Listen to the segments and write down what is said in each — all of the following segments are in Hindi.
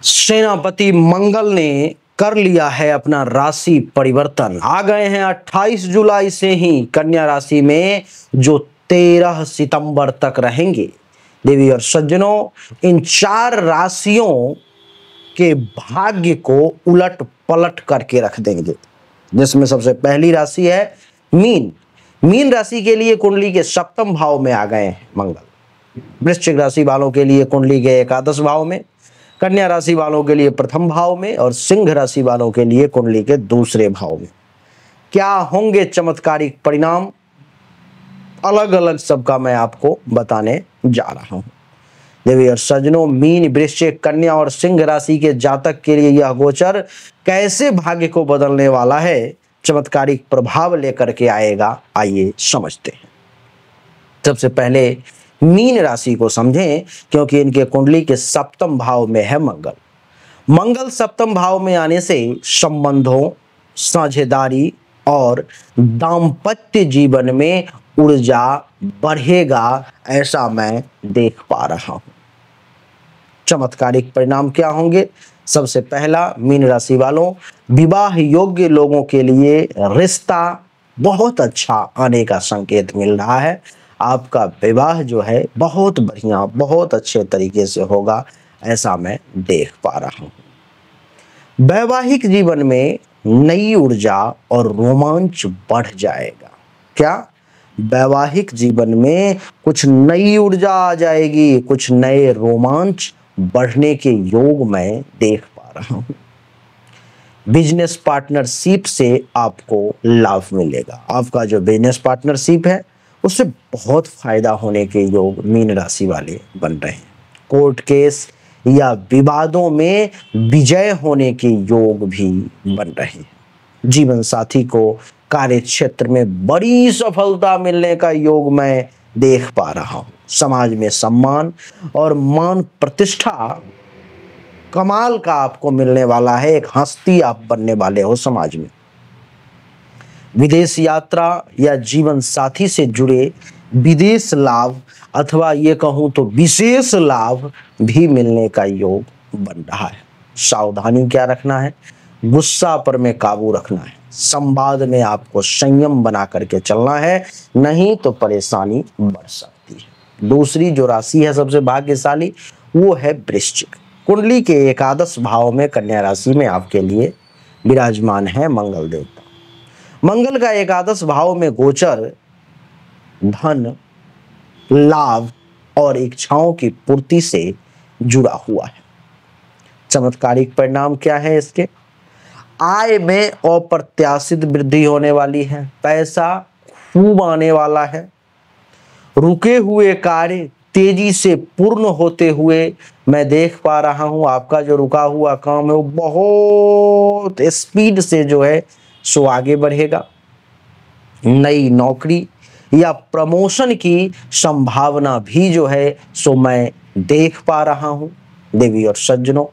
सेनापति मंगल ने कर लिया है अपना राशि परिवर्तन। आ गए हैं 28 जुलाई से ही कन्या राशि में, जो 13 सितंबर तक रहेंगे। देवी और सज्जनों, इन 4 राशियों के भाग्य को उलट पलट करके रख देंगे, जिसमें सबसे पहली राशि है मीन। मीन राशि के लिए कुंडली के 7वें भाव में आ गए हैं मंगल। वृश्चिक राशि वालों के लिए कुंडली के 11 भाव में, कन्या राशि वालों के लिए 1म भाव में और सिंह राशि वालों के लिए कुंडली के 2 भाव में। क्या होंगे चमत्कारिक परिणाम, अलग अलग सबका मैं आपको बताने जा रहा हूं। देवी और सज्जनों, मीन, वृश्चिक, कन्या और सिंह राशि के जातक के लिए यह गोचर कैसे भाग्य को बदलने वाला है, चमत्कारिक प्रभाव लेकर के आएगा, आइए समझते हैं। सबसे पहले मीन राशि को समझें, क्योंकि इनके कुंडली के 7वें भाव में है मंगल। मंगल 7वें भाव में आने से संबंधों, साझेदारी और दाम्पत्य जीवन में ऊर्जा बढ़ेगा, ऐसा मैं देख पा रहा हूं। चमत्कारिक परिणाम क्या होंगे? सबसे पहला, मीन राशि वालों, विवाह योग्य लोगों के लिए रिश्ता बहुत अच्छा आने का संकेत मिल रहा है। आपका विवाह जो है बहुत बढ़िया, बहुत अच्छे तरीके से होगा, ऐसा मैं देख पा रहा हूं। वैवाहिक जीवन में नई ऊर्जा और रोमांच बढ़ जाएगा। क्या? वैवाहिक जीवन में कुछ नई ऊर्जा आ जाएगी, कुछ नए रोमांच बढ़ने के योग मैं देख पा रहा हूं। बिजनेस पार्टनरशिप से आपको लाभ मिलेगा। आपका जो बिजनेस पार्टनरशिप है उससे बहुत फायदा होने के योग मीन राशि वाले बन रहे हैं। कोर्ट केस या विवादों में विजय होने के योग भी बन रहे हैं। जीवन साथी को कार्य क्षेत्र में बड़ी सफलता मिलने का योग मैं देख पा रहा हूं। समाज में सम्मान और मान प्रतिष्ठा कमाल का आपको मिलने वाला है। एक हस्ती आप बनने वाले हो समाज में। विदेश यात्रा या जीवन साथी से जुड़े विदेश लाभ अथवा ये कहूं तो विशेष लाभ भी मिलने का योग बन रहा है। सावधानी क्या रखना है? गुस्सा पर में काबू रखना है। संवाद में आपको संयम बना करके चलना है, नहीं तो परेशानी बढ़ सकती है। दूसरी जो राशि है सबसे भाग्यशाली, वो है वृश्चिक। कुंडली के 11 भाव में कन्या राशि में आपके लिए विराजमान है मंगल देवता। मंगल का 11 भाव में गोचर धन, लाभ और इच्छाओं की पूर्ति से जुड़ा हुआ है। चमत्कारिक परिणाम क्या है इसके? आय में अप्रत्याशित वृद्धि होने वाली है। पैसा खूब आने वाला है। रुके हुए कार्य तेजी से पूर्ण होते हुए मैं देख पा रहा हूं। आपका जो रुका हुआ काम है वो बहुत स्पीड से जो है सो आगे बढ़ेगा। नई नौकरी या प्रमोशन की संभावना भी जो है सो मैं देख पा रहा हूं। देवी और सज्जनों,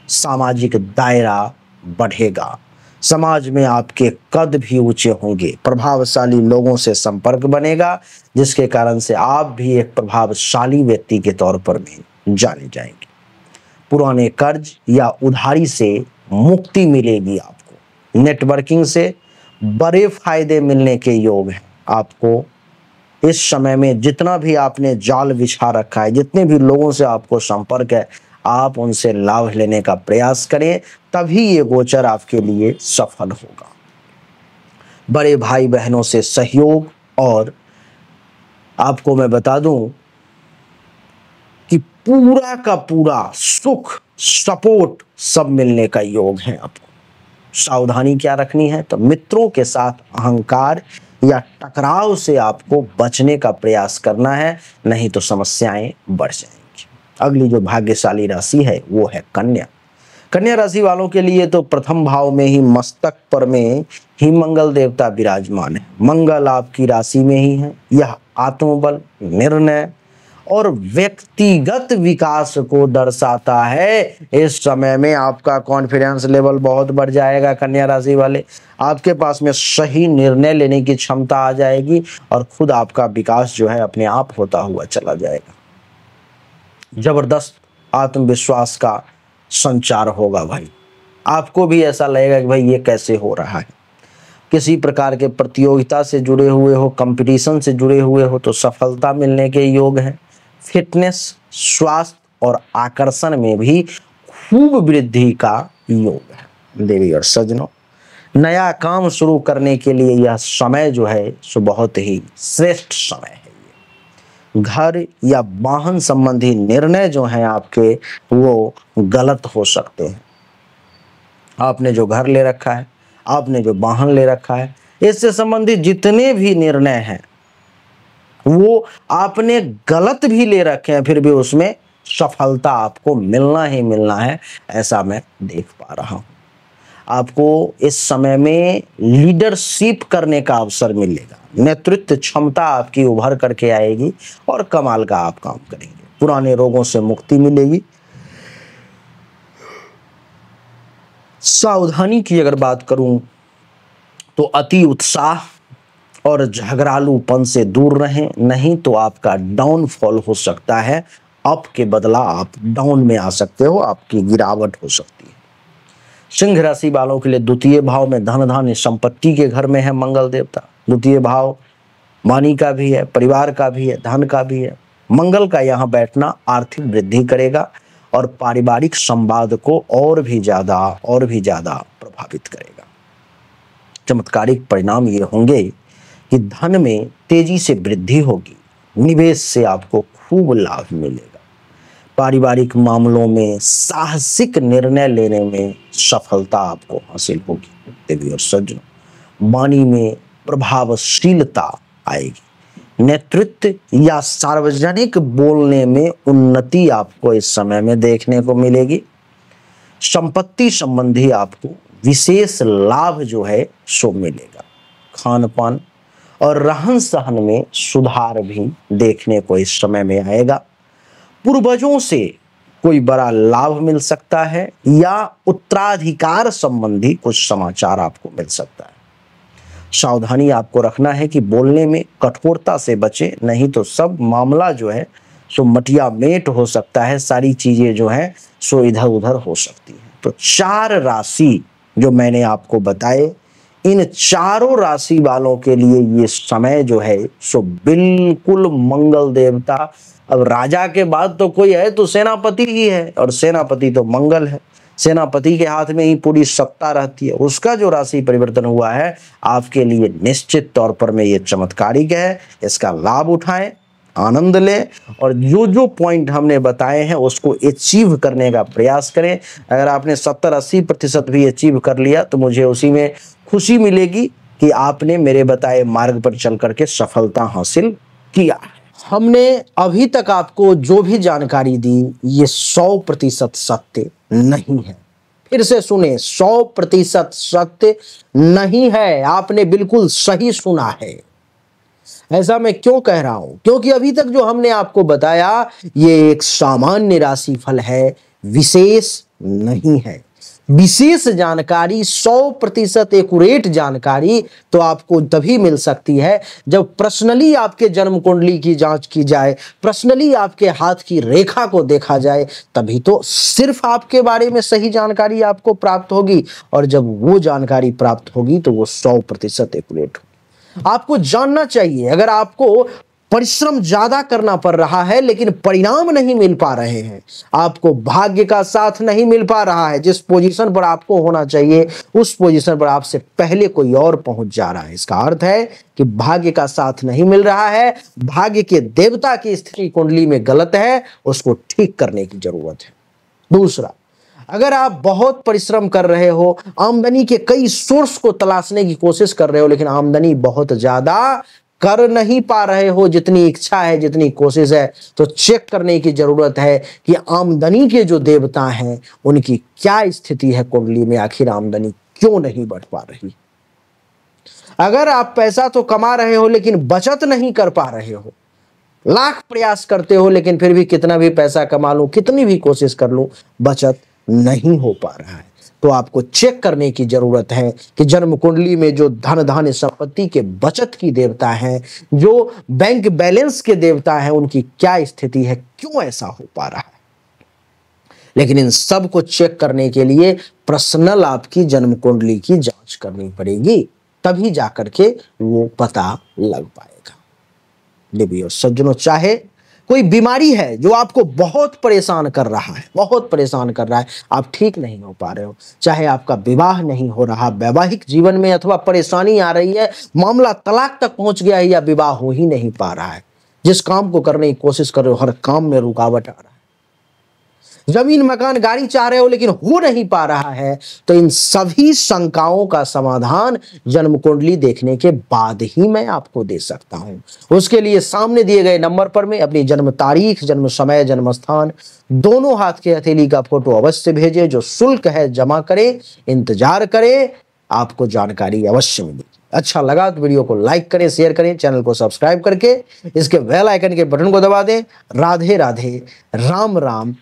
सामाजिक दायरा बढ़ेगा। समाज में आपके कद भी ऊंचे होंगे। प्रभावशाली लोगों से संपर्क बनेगा, जिसके कारण से आप भी एक प्रभावशाली व्यक्ति के तौर पर भी जाने जाएंगे। पुराने कर्ज या उधारी से मुक्ति मिलेगी आपको। नेटवर्किंग से बड़े फायदे मिलने के योग हैं। आपको इस समय में जितना भी आपने जाल बिछा रखा है, जितने भी लोगों से आपको संपर्क है, आप उनसे लाभ लेने का प्रयास करें, तभी ये गोचर आपके लिए सफल होगा। बड़े भाई बहनों से सहयोग, और आपको मैं बता दूं कि पूरा का पूरा सुख, सपोर्ट सब मिलने का योग है आपको। सावधानी क्या रखनी है? तो मित्रों के साथ अहंकार या टकराव से आपको बचने का प्रयास करना है, नहीं तो समस्याएं बढ़ जाएंगी। अगली जो भाग्यशाली राशि है वो है कन्या। कन्या राशि वालों के लिए तो 1म भाव में ही, मस्तक पर में ही मंगल देवता विराजमान है। मंगल आपकी राशि में ही है। यह आत्मबल, निर्णय और व्यक्तिगत विकास को दर्शाता है। इस समय में आपका कॉन्फिडेंस लेवल बहुत बढ़ जाएगा। कन्या राशि वाले, आपके पास में सही निर्णय लेने की क्षमता आ जाएगी और खुद आपका विकास जो है अपने आप होता हुआ चला जाएगा। जबरदस्त आत्मविश्वास का संचार होगा भाई। आपको भी ऐसा लगेगा कि भाई ये कैसे हो रहा है। किसी प्रकार के प्रतियोगिता से जुड़े हुए हो, कंपटीशन से जुड़े हुए हो तो सफलता मिलने के योग हैं। फिटनेस, स्वास्थ्य और आकर्षण में भी खूब वृद्धि का योग है। देवी और सज्जनों, नया काम शुरू करने के लिए यह समय जो है सो बहुत ही श्रेष्ठ समय है। घर या वाहन संबंधी निर्णय जो हैं आपके वो गलत हो सकते हैं। आपने जो घर ले रखा है, आपने जो वाहन ले रखा है, इससे संबंधित जितने भी निर्णय हैं वो आपने गलत भी ले रखे हैं, फिर भी उसमें सफलता आपको मिलना ही मिलना है, ऐसा मैं देख पा रहा हूं। आपको इस समय में लीडरशिप करने का अवसर मिलेगा, नेतृत्व क्षमता आपकी उभर करके आएगी और कमाल का आप काम करेंगे। पुराने रोगों से मुक्ति मिलेगी। सावधानी की अगर बात करूं तो अति उत्साह और झगड़ालूपन से दूर रहें, नहीं तो आपका डाउनफॉल हो सकता है। अप के बदला आप डाउन में आ सकते हो, आपकी गिरावट हो सकती है। सिंह राशि वालों के लिए द्वितीय भाव में धन धान्य संपत्ति के घर में है मंगल देवता। द्वितीय भाव वाणी का भी है, परिवार का भी है, धन का भी है। मंगल का यहाँ बैठना आर्थिक वृद्धि करेगा और पारिवारिक संवाद को और भी ज्यादा प्रभावित करेगा। चमत्कारिक परिणाम ये होंगे कि धन में तेजी से वृद्धि होगी, निवेश से आपको खूब लाभ मिलेगा। पारिवारिक मामलों में साहसिक निर्णय लेने में सफलता आपको हासिल होगी। देवी और सज्जनों, वाणी में प्रभावशीलता आएगी। नेतृत्व या सार्वजनिक बोलने में उन्नति आपको इस समय में देखने को मिलेगी। संपत्ति संबंधी आपको विशेष लाभ जो है सो मिलेगा। खान पान और रहन सहन में सुधार भी देखने को इस समय में आएगा। पूर्वजों से कोई बड़ा लाभ मिल सकता है या उत्तराधिकार संबंधी कुछ समाचार आपको मिल सकता है। सावधानी आपको रखना है कि बोलने में कठोरता से बचे, नहीं तो सब मामला जो है सो मटिया मेट हो सकता है। सारी चीजें जो है सो इधर उधर हो सकती है। तो 4 राशि जो मैंने आपको बताए, इन चारों राशि वालों के लिए ये समय जो है सो बिल्कुल मंगल देवता। अब राजा के बाद तो कोई है तो सेनापति ही है, और सेनापति तो मंगल है। सेनापति के हाथ में ही पूरी सत्ता रहती है। उसका जो राशि परिवर्तन हुआ है आपके लिए निश्चित तौर पर में ये चमत्कारिक है। इसका लाभ उठाएं, आनंद लें और जो जो पॉइंट हमने बताए हैं उसको अचीव करने का प्रयास करें। अगर आपने 70-80% भी अचीव कर लिया तो मुझे उसी में खुशी मिलेगी कि आपने मेरे बताए मार्ग पर चल करके सफलता हासिल किया। हमने अभी तक आपको जो भी जानकारी दी ये 100% सत्य नहीं है। फिर से सुने, 100% सत्य नहीं है। आपने बिल्कुल सही सुना है। ऐसा मैं क्यों कह रहा हूं? क्योंकि अभी तक जो हमने आपको बताया ये एक सामान्य राशिफल है, विशेष नहीं है। विशेष जानकारी, 100% एक्यूरेट जानकारी तो आपको तभी मिल सकती है जब पर्सनली आपके जन्म कुंडली की जांच की जाए, पर्सनली आपके हाथ की रेखा को देखा जाए, तभी तो सिर्फ आपके बारे में सही जानकारी आपको प्राप्त होगी। और जब वो जानकारी प्राप्त होगी तो वो 100% एक्यूरेट होगी। आपको जानना चाहिए, अगर आपको परिश्रम ज्यादा करना पड़ रहा है लेकिन परिणाम नहीं मिल पा रहे हैं, आपको भाग्य का साथ नहीं मिल पा रहा है, जिस पोजीशन पर आपको होना चाहिए उस पोजीशन पर आपसे पहले कोई और पहुंच जा रहा है, इसका अर्थ है कि भाग्य का साथ नहीं मिल रहा है, भाग्य के देवता की स्थिति कुंडली में गलत है, उसको ठीक करने की जरूरत है। दूसरा, अगर आप बहुत परिश्रम कर रहे हो, आमदनी के कई सोर्स को तलाशने की कोशिश कर रहे हो लेकिन आमदनी बहुत ज्यादा कर नहीं पा रहे हो जितनी इच्छा है, जितनी कोशिश है, तो चेक करने की जरूरत है कि आमदनी के जो देवता हैं उनकी क्या स्थिति है कुंडली में, आखिर आमदनी क्यों नहीं बढ़ पा रही। अगर आप पैसा तो कमा रहे हो लेकिन बचत नहीं कर पा रहे हो, लाख प्रयास करते हो लेकिन फिर भी कितना भी पैसा कमा लूं, कितनी भी कोशिश कर लूं, बचत नहीं हो पा रहा है, तो आपको चेक करने की जरूरत है कि जन्म कुंडली में जो धन धान्य संपत्ति के बचत की देवता है, जो बैंक बैलेंस के देवता है, उनकी क्या स्थिति है, क्यों ऐसा हो पा रहा है। लेकिन इन सब को चेक करने के लिए पर्सनल आपकी जन्म कुंडली की जांच करनी पड़ेगी, तभी जाकर के वो पता लग पाएगा। देवियों सज्जनों, चाहे कोई बीमारी है जो आपको बहुत परेशान कर रहा है, बहुत परेशान कर रहा है, आप ठीक नहीं हो पा रहे हो, चाहे आपका विवाह नहीं हो रहा, वैवाहिक जीवन में अथवा परेशानी आ रही है, मामला तलाक तक पहुंच गया है या विवाह हो ही नहीं पा रहा है, जिस काम को करने की कोशिश कर रहे हो हर काम में रुकावट आ रहा है, जमीन मकान गाड़ी चाह रहे हो लेकिन हो नहीं पा रहा है, तो इन सभी शंकाओं का समाधान जन्म कुंडली देखने के बाद ही मैं आपको दे सकता हूं। उसके लिए सामने दिए गए नंबर पर में अपनी जन्म तारीख, जन्म समय, जन्म स्थान दोनों हाथ के हथेली का फोटो अवश्य भेजें। जो शुल्क है जमा करें, इंतजार करें, आपको जानकारी अवश्य मिलेगी। अच्छा लगा तो वीडियो को लाइक करें, शेयर करें, चैनल को सब्सक्राइब करके इसके बेल आइकन के बटन को दबा दें। राधे राधे, राम राम।